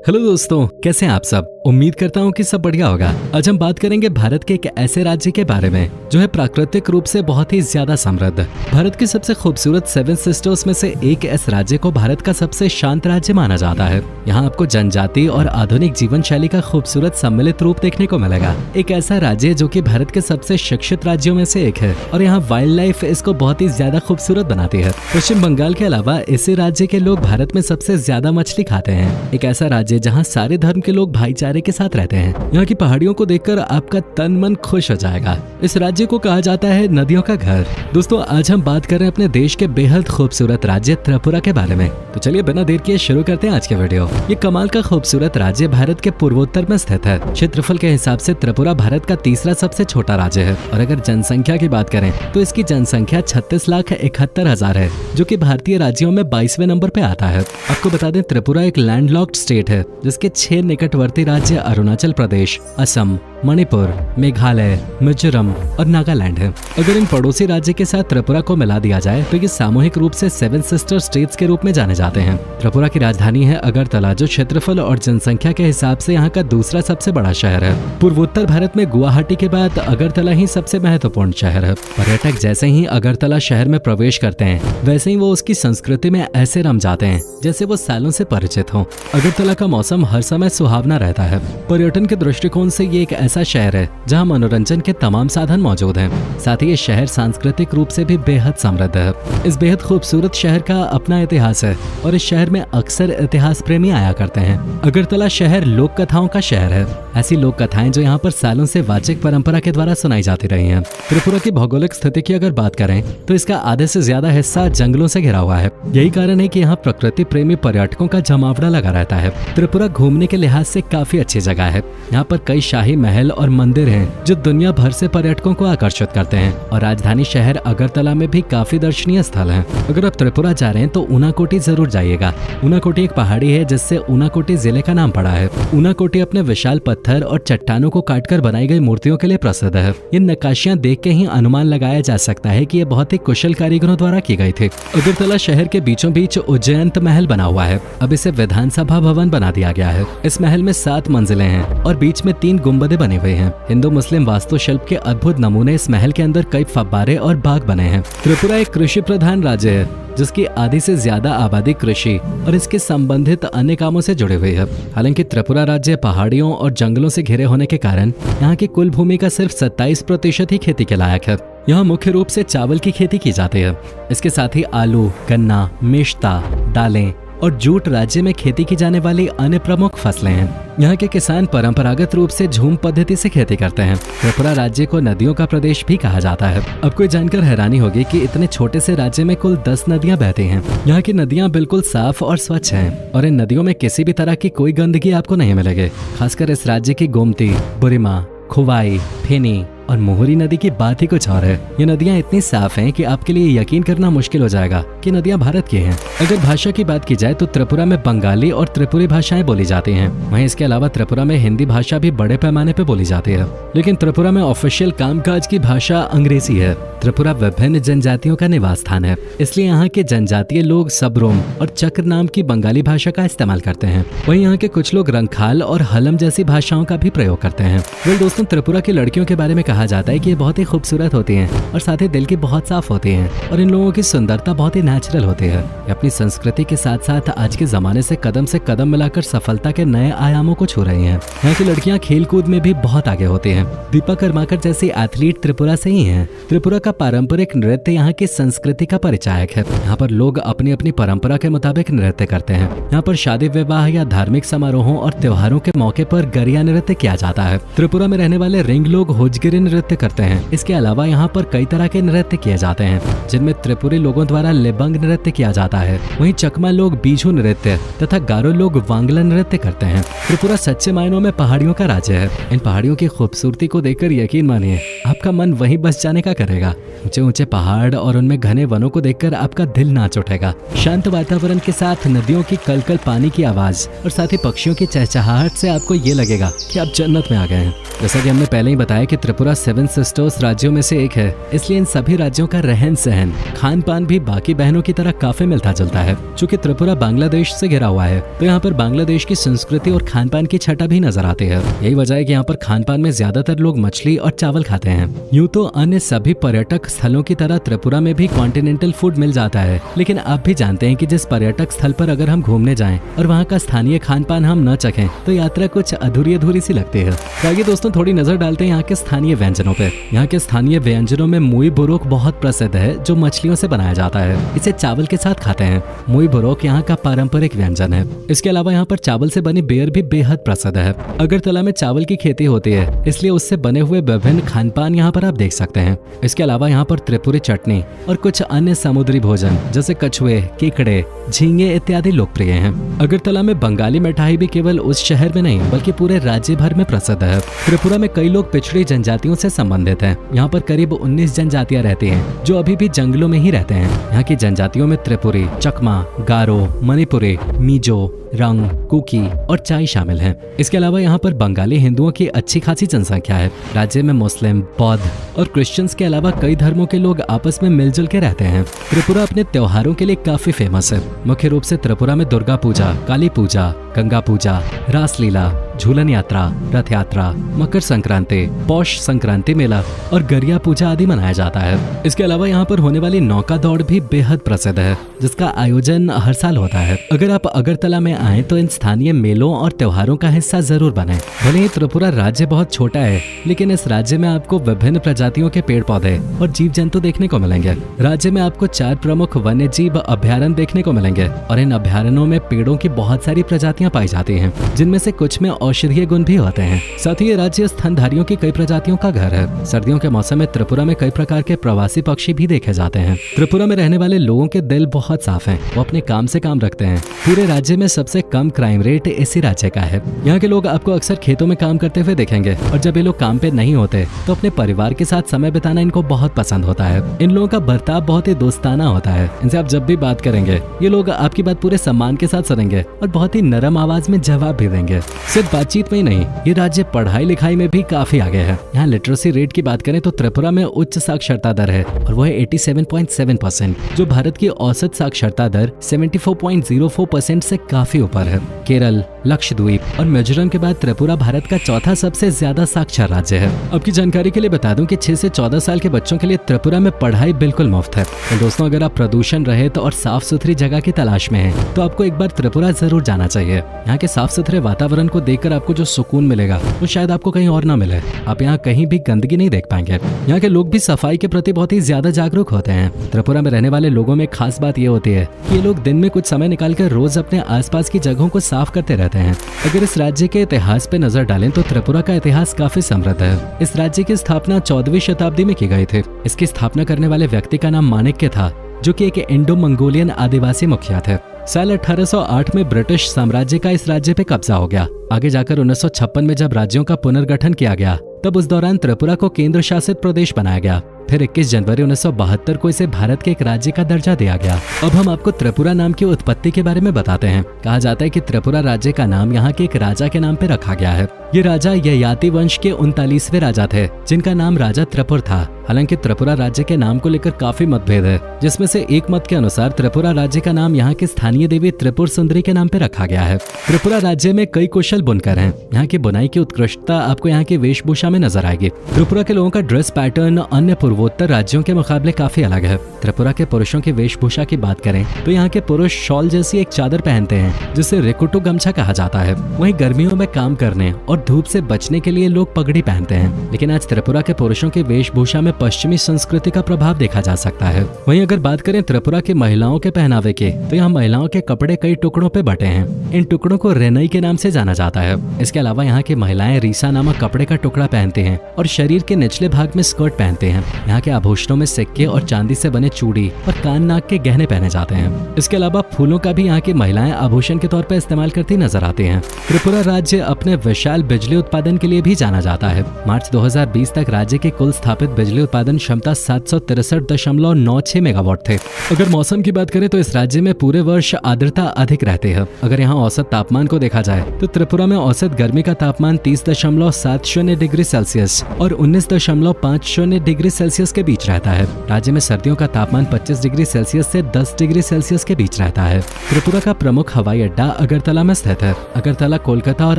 Hello दोस्तों, कैसे हैं आप सब। उम्मीद करता हूँ कि सब बढ़िया होगा। आज हम बात करेंगे भारत के एक ऐसे राज्य के बारे में जो है प्राकृतिक रूप से बहुत ही ज्यादा समृद्ध। भारत की सबसे खूबसूरत 7 सिस्टर्स में से एक इस राज्य को भारत का सबसे शांत राज्य माना जाता है। यहाँ आपको जनजाति और आधुनिक जीवन शैली का खूबसूरत सम्मिलित रूप देखने को मिलेगा। एक ऐसा राज्य जो कि भारत के सबसे शिक्षित राज्यों में से एक है और यहाँ वाइल्ड लाइफ इसको बहुत ही ज्यादा खूबसूरत बनाती है। पश्चिम बंगाल के अलावा इसी राज्य के लोग भारत में सबसे ज्यादा मछली खाते हैं। एक ऐसा राज्य जहाँ सारे धर्म के लोग भाईचारे के साथ रहते हैं। यहाँ की पहाड़ियों को देखकर आपका तन मन खुश हो जाएगा। इस राज्य को कहा जाता है नदियों का घर। दोस्तों, आज हम बात कर रहे हैं अपने देश के बेहद खूबसूरत राज्य त्रिपुरा के बारे में। तो चलिए बिना देर किए शुरू करते हैं आज के वीडियो। ये कमाल का खूबसूरत राज्य भारत के पूर्वोत्तर में स्थित है। क्षेत्रफल के हिसाब से त्रिपुरा भारत का तीसरा सबसे छोटा राज्य है और अगर जनसंख्या की बात करें तो इसकी जनसंख्या 36,71,000 है, जो कि भारतीय राज्यों में 22वें नंबर पे आता है। आपको बता दें, त्रिपुरा एक लैंडलॉक्ड स्टेट है जिसके 6 निकटवर्ती राज्य अरुणाचल प्रदेश, असम, मणिपुर, मेघालय, मिजोरम और नागालैंड है। अगर इन पड़ोसी राज्य के साथ त्रिपुरा को मिला दिया जाए तो ये सामूहिक रूप से 7 सिस्टर स्टेट्स के रूप में जाने जाते हैं। त्रिपुरा की राजधानी है अगरतला, जो क्षेत्रफल और जनसंख्या के हिसाब से यहाँ का दूसरा सबसे बड़ा शहर है। पूर्वोत्तर भारत में गुवाहाटी के बाद अगरतला ही सबसे महत्वपूर्ण शहर है। पर्यटक जैसे ही अगरतला शहर में प्रवेश करते हैं वैसे ही वो उसकी संस्कृति में ऐसे रम जाते हैं जैसे वो सालों से परिचित हो। अगरतला का मौसम हर समय सुहावना रहता है। पर्यटन के दृष्टिकोण से ये एक ऐसा शहर है जहां मनोरंजन के तमाम साधन मौजूद हैं। साथ ही ये शहर सांस्कृतिक रूप से भी बेहद समृद्ध है। इस बेहद खूबसूरत शहर का अपना इतिहास है और इस शहर में अक्सर इतिहास प्रेमी आया करते हैं। अगरतला शहर लोक कथाओं का शहर है। ऐसी लोक कथाएं जो यहाँ पर सालों से वाचिक परंपरा के द्वारा सुनाई जाती रही हैं। त्रिपुरा की भौगोलिक स्थिति की अगर बात करें तो इसका आधे से ज्यादा हिस्सा जंगलों से घिरा हुआ है। यही कारण है कि यहाँ प्रकृति प्रेमी पर्यटकों का जमावड़ा लगा रहता है। त्रिपुरा घूमने के लिहाज से काफी अच्छी जगह है। यहाँ पर कई शाही महल और मंदिर हैं जो दुनिया भर से पर्यटकों को आकर्षित करते हैं और राजधानी शहर अगरतला में भी काफी दर्शनीय स्थल हैं। अगर आप त्रिपुरा जा रहे हैं तो ऊनाकोटी जरूर जाइएगा। ऊनाकोटी एक पहाड़ी है जिससे ऊनाकोटी जिले का नाम पड़ा है। ऊनाकोटी अपने विशाल पत्थर और चट्टानों को काटकर बनाई गई मूर्तियों के लिए प्रसिद्ध है। ये नक्काशियां देख के ही अनुमान लगाया जा सकता है कि ये बहुत ही कुशल कारीगरों द्वारा की गई थी। अगरतला शहर के बीचों बीच उज्जैंत महल बना हुआ है। अब इसे विधानसभा भवन बना दिया गया है। इस महल में 7 मंजिलें हैं और बीच में 3 गुंबदें बने हुए हैं। हिंदू मुस्लिम वास्तुशिल्प के अद्भुत नमूने इस महल के अंदर कई फव्वारे और बाग बने हैं। त्रिपुरा एक कृषि प्रधान राज्य है जिसकी आधी से ज्यादा आबादी कृषि और इसके संबंधित अन्य कामों से जुड़े हुए है। हालांकि त्रिपुरा राज्य पहाड़ियों और जंगलों से घिरे होने के कारण यहाँ की कुल भूमि का सिर्फ 27% ही खेती के लायक है। यहाँ मुख्य रूप से चावल की खेती की जाती है। इसके साथ ही आलू, गन्ना, मेश्ता, दालें और जूट राज्य में खेती की जाने वाली अन्य प्रमुख फसलें हैं। यहाँ के किसान परंपरागत रूप से झूम पद्धति से खेती करते हैं। त्रिपुरा राज्य को नदियों का प्रदेश भी कहा जाता है। आपको ये जानकर हैरानी होगी कि इतने छोटे से राज्य में कुल 10 नदियाँ बहती हैं। यहाँ की नदियाँ बिल्कुल साफ और स्वच्छ हैं और इन नदियों में किसी भी तरह की कोई गंदगी आपको नहीं मिलेगी। खासकर इस राज्य की गोमती, बुरिमा, खुवाई, फेनी और मोहरी नदी की बात ही कुछ और है। ये नदियाँ इतनी साफ हैं कि आपके लिए यकीन करना मुश्किल हो जाएगा कि नदियाँ भारत की हैं। अगर भाषा की बात की जाए तो त्रिपुरा में बंगाली और त्रिपुरी भाषाएं बोली जाती हैं। वहीं इसके अलावा त्रिपुरा में हिंदी भाषा भी बड़े पैमाने पे बोली जाती है। लेकिन त्रिपुरा में ऑफिशियल कामकाज की भाषा अंग्रेजी है। त्रिपुरा विभिन्न जनजातियों का निवास स्थान है, इसलिए यहाँ के जनजातीय लोग सबरोम और चक्र नाम की बंगाली भाषा का इस्तेमाल करते हैं। वहीं यहाँ के कुछ लोग रंगखाल और हलम जैसी भाषाओं का भी प्रयोग करते हैं। दोस्तों, त्रिपुरा की लड़कियों के बारे में कहा जाता है कि ये बहुत ही खूबसूरत होती हैं और साथ ही दिल की बहुत साफ होती हैं और इन लोगों की सुंदरता बहुत ही नेचुरल होती है। ये अपनी संस्कृति के साथ साथ आज के जमाने से कदम मिलाकर सफलता के नए आयामों को छू रही हैं। यहाँ की लड़कियां खेल कूद में भी बहुत आगे होती हैं। दीपा कर्माकर जैसी एथलीट त्रिपुरा से ही हैं। त्रिपुरा का पारंपरिक नृत्य यहाँ की संस्कृति का परिचायक है। यहाँ पर लोग अपनी अपनी परंपरा के मुताबिक नृत्य करते हैं। यहाँ पर शादी विवाह या धार्मिक समारोहों और त्योहारों के मौके पर गरिया नृत्य किया जाता है। त्रिपुरा में रहने वाले रिंग लोग होजगिरी नृत्य करते हैं। इसके अलावा यहाँ पर कई तरह के नृत्य किए जाते हैं जिनमें त्रिपुरी लोगों द्वारा लेबंग नृत्य किया जाता है। वहीं चकमा लोग बीजू नृत्य तथा गारो लोग वांगला नृत्य करते हैं। त्रिपुरा सच्चे मायनों में पहाड़ियों का राज्य है। इन पहाड़ियों की खूबसूरती को देखकर यकीन मानिए आपका मन वहीं बस जाने का करेगा। ऊंचे ऊंचे पहाड़ और उनमें घने वनों को देखकर आपका दिल नाच उठेगा। शांत वातावरण के साथ नदियों की कलकल पानी की आवाज और साथ ही पक्षियों की चहचहाहट से आपको ये लगेगा कि आप जन्नत में आ गए हैं। जैसा कि हमने पहले ही बताया कि त्रिपुरा त्रिपुरा 7 सिस्टर्स राज्यों में से एक है, इसलिए इन सभी राज्यों का रहन सहन, खान पान भी बाकी बहनों की तरह काफी मिलता जुलता है। चूंकि त्रिपुरा बांग्लादेश से घिरा हुआ है तो यहाँ पर बांग्लादेश की संस्कृति और खान पान की छटा भी नजर आती है। यही वजह है कि यहाँ पर खान पान में ज्यादातर लोग मछली और चावल खाते हैं। यूँ तो अन्य सभी पर्यटक स्थलों की तरह त्रिपुरा में भी कॉन्टिनेंटल फूड मिल जाता है, लेकिन आप भी जानते हैं कि जिस पर्यटक स्थल पर अगर हम घूमने जाएं और वहाँ का स्थानीय खान पान हम न चखें तो यात्रा कुछ अधूरी सी लगती है। तो आइए दोस्तों थोड़ी नजर डालते हैं यहाँ के स्थानीय व्यंजनों पे। यहाँ के स्थानीय व्यंजनों में मुई बुरोक बहुत प्रसिद्ध है, जो मछलियों से बनाया जाता है। इसे चावल के साथ खाते हैं। मुई बुरोक यहाँ का पारंपरिक व्यंजन है। इसके अलावा यहाँ पर चावल से बनी बेर भी बेहद प्रसिद्ध है। अगरतला में चावल की खेती होती है, इसलिए उससे बने हुए विभिन्न खान पान यहाँ पर आप देख सकते हैं। इसके अलावा यहाँ पर त्रिपुरी चटनी और कुछ अन्य समुद्री भोजन जैसे कछुए, केकड़े, झींगे इत्यादि लोकप्रिय हैं। अगरतला में बंगाली मिठाई भी केवल उस शहर में नहीं बल्कि पूरे राज्य भर में प्रसिद्ध है। त्रिपुरा में कई लोग पिछड़ी जनजातियों से संबंधित हैं। यहाँ पर करीब 19 जनजातियां रहती हैं, जो अभी भी जंगलों में ही रहते हैं। यहाँ की जनजातियों में त्रिपुरी, चकमा, गारो, मणिपुरी, मिजो, रंग, कुकी और चाई शामिल हैं। इसके अलावा यहाँ पर बंगाली हिंदुओं की अच्छी खासी जनसंख्या है। राज्य में मुस्लिम, बौद्ध और क्रिश्चियंस के अलावा कई धर्मों के लोग आपस में मिलजुल के रहते हैं। त्रिपुरा अपने त्योहारों के लिए काफी फेमस है। मुख्य रूप से त्रिपुरा में दुर्गा पूजा, काली पूजा, गंगा पूजा, रासलीला, झूलन यात्रा, रथ यात्रा, मकर संक्रांति, पौष संक्रांति मेला और गरिया पूजा आदि मनाया जाता है। इसके अलावा यहाँ पर होने वाली नौका दौड़ भी बेहद प्रसिद्ध है, जिसका आयोजन हर साल होता है। अगर आप अगरतला में आए तो इन स्थानीय मेलों और त्योहारों का हिस्सा जरूर बने। भले ही त्रिपुरा राज्य बहुत छोटा है, लेकिन इस राज्य में आपको विभिन्न प्रजातियों के पेड़ पौधे और जीव जंतु देखने को मिलेंगे। राज्य में आपको 4 प्रमुख वन्य जीव अभ्यारण्य देखने को मिलेंगे और इन अभ्यारण्यों में पेड़ों की बहुत सारी प्रजातियां पाई जाती हैं, जिनमें से कुछ में औषधीय गुण भी होते हैं। साथ ही ये राज्य स्तनधारियों की कई प्रजातियों का घर है। सर्दियों के मौसम में त्रिपुरा में कई प्रकार के प्रवासी पक्षी भी देखे जाते हैं। त्रिपुरा में रहने वाले लोगों के दिल बहुत साफ हैं, वो अपने काम से काम रखते हैं। पूरे राज्य में सबसे कम क्राइम रेट इसी राज्य का है। यहाँ के लोग आपको अक्सर खेतों में काम करते हुए देखेंगे और जब ये लोग काम पे नहीं होते तो अपने परिवार के साथ समय बिताना इनको बहुत पसंद होता है। इन लोगों का बर्ताव बहुत ही दोस्ताना होता है। इनसे आप जब भी बात करेंगे ये लोग आपकी बात पूरे सम्मान के साथ सुनेंगे और बहुत ही नरम आवाज में जवाब भी देंगे। सिर्फ बातचीत में ही नहीं, ये राज्य पढ़ाई लिखाई में भी काफी आगे है। यहाँ लिटरेसी रेट की बात करें तो त्रिपुरा में उच्च साक्षरता दर है और वो है 87.7%, जो भारत की औसत साक्षरता दर 74.04% से काफी ऊपर है। केरल, लक्षद्वीप और मिजोरम के बाद त्रिपुरा भारत का चौथा सबसे ज्यादा साक्षर राज्य है। आपकी जानकारी के लिए बता दूं कि 6 से 14 साल के बच्चों के लिए त्रिपुरा में पढ़ाई बिल्कुल मुफ्त है। तो दोस्तों, अगर आप प्रदूषण रहित और साफ सुथरी जगह की तलाश में हैं, तो आपको एक बार त्रिपुरा जरूर जाना चाहिए। यहाँ के साफ सुथरे वातावरण को देखकर आपको जो सुकून मिलेगा वो शायद आपको कहीं और ना मिले। आप यहाँ कहीं भी गंदगी नहीं देख पाएंगे। यहाँ के लोग भी सफाई के प्रति बहुत ही ज्यादा जागरूक होते हैं। त्रिपुरा में रहने वाले लोगों में खास बात ये होती है कि ये लोग दिन में कुछ समय निकालकर रोज अपने आसपास की जगहों को साफ करते रहते हैं। अगर इस राज्य के इतिहास पे नजर डालें तो त्रिपुरा का इतिहास काफी समृद्ध है। इस राज्य की स्थापना 14वीं शताब्दी में की गई थी। इसकी स्थापना करने वाले व्यक्ति का नाम माणिक्य था, जो कि एक इंडो मंगोलियन आदिवासी मुखिया थे। साल 1808 में ब्रिटिश साम्राज्य का इस राज्य पे कब्जा हो गया। आगे जाकर 1956 में जब राज्यों का पुनर्गठन किया गया, तब उस दौरान त्रिपुरा को केंद्र शासित प्रदेश बनाया गया। फिर 21 जनवरी 1972 को इसे भारत के एक राज्य का दर्जा दिया गया। अब हम आपको त्रिपुरा नाम की उत्पत्ति के बारे में बताते हैं। कहा जाता है कि त्रिपुरा राज्य का नाम यहाँ के एक राजा के नाम पे रखा गया है। ये राजा ययाति वंश के 39वें राजा थे, जिनका नाम राजा त्रिपुर था। हालांकि त्रिपुरा राज्य के नाम को लेकर काफी मतभेद है, जिसमें से एक मत के अनुसार त्रिपुरा राज्य का नाम यहाँ की स्थानीय देवी त्रिपुर सुंदरी के नाम पे रखा गया है। त्रिपुरा राज्य में कई कुशल बुनकर हैं। यहाँ की बुनाई की उत्कृष्टता आपको यहाँ की वेशभूषा में नजर आएगी। त्रिपुरा के लोगों का ड्रेस पैटर्न अन्य पूर्वोत्तर राज्यों के मुकाबले काफी अलग है। त्रिपुरा के पुरुषों की वेशभूषा की बात करें तो यहाँ के पुरुष शॉल जैसी एक चादर पहनते हैं, जिसे रिकुटू गमछा कहा जाता है। वहीं गर्मियों में काम करने और धूप से बचने के लिए लोग पगड़ी पहनते हैं। लेकिन आज त्रिपुरा के पुरुषों की वेशभूषा में पश्चिमी संस्कृति का प्रभाव देखा जा सकता है। वहीं अगर बात करें त्रिपुरा की महिलाओं के पहनावे की, तो यहाँ महिलाओं के कपड़े कई टुकड़ों पे बटे हैं। इन टुकड़ों को रेनई के नाम से जाना जाता है। इसके अलावा यहाँ की महिलाएं रीसा नामक कपड़े का टुकड़ा पहनते हैं और शरीर के निचले भाग में स्कर्ट पहनते हैं। यहाँ के आभूषणों में सिक्के और चांदी से बने चूड़ी और कान नाक के गहने पहने जाते हैं। इसके अलावा फूलों का भी यहाँ की महिलाएं आभूषण के तौर पर इस्तेमाल करती नजर आती हैं। त्रिपुरा राज्य अपने विशाल बिजली उत्पादन के लिए भी जाना जाता है। मार्च 2020 तक राज्य के कुल स्थापित बिजली उत्पादन क्षमता 763.96 मेगावाट थे। अगर मौसम की बात करें तो इस राज्य में पूरे वर्ष आर्द्रता अधिक रहती है। अगर यहाँ औसत तापमान को देखा जाए तो त्रिपुरा में औसत गर्मी का तापमान 30.70 डिग्री सेल्सियस और 19.50 डिग्री सेल्सियस के बीच रहता है। राज्य में सर्दियों का तापमान 25 डिग्री सेल्सियस से 10 डिग्री सेल्सियस के बीच रहता है। त्रिपुरा का प्रमुख हवाई अड्डा अगरतला में स्थित है। अगरतला कोलकाता और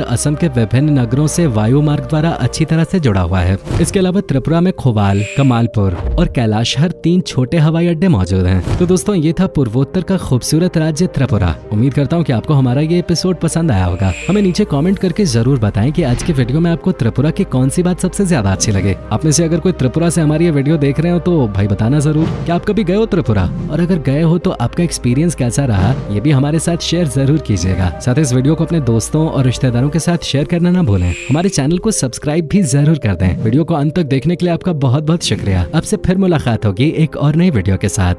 असम के विभिन्न नगरों से वायु मार्ग द्वारा अच्छी तरह से जुड़ा हुआ है। इसके अलावा त्रिपुरा में खोवाल, कमालपुर और कैलाशहर 3 छोटे हवाई अड्डे मौजूद हैं। तो दोस्तों ये था पूर्वोत्तर का खूबसूरत राज्य त्रिपुरा। उम्मीद करता हूँ कि आपको हमारा ये एपिसोड पसंद आया होगा। हमें नीचे कमेंट करके जरूर बताएं कि आज के वीडियो में आपको त्रिपुरा की कौन सी बात सबसे ज्यादा अच्छी लगे। आप में से अगर कोई त्रिपुरा से हमारी ये वीडियो देख रहे हो तो भाई बताना जरूर कि आप कभी गए हो त्रिपुरा, और अगर गए हो तो आपका एक्सपीरियंस कैसा रहा ये भी हमारे साथ शेयर जरूर कीजिएगा। साथ ही इस वीडियो को अपने दोस्तों और रिश्तेदारों के साथ शेयर करना ना भूलें। हमारे चैनल को सब्सक्राइब भी जरूर कर दें। वीडियो को अंत तक देखने के लिए आपका बहुत बहुत शुक्रिया। आपसे फिर मुलाकात होगी एक और नई वीडियो के साथ।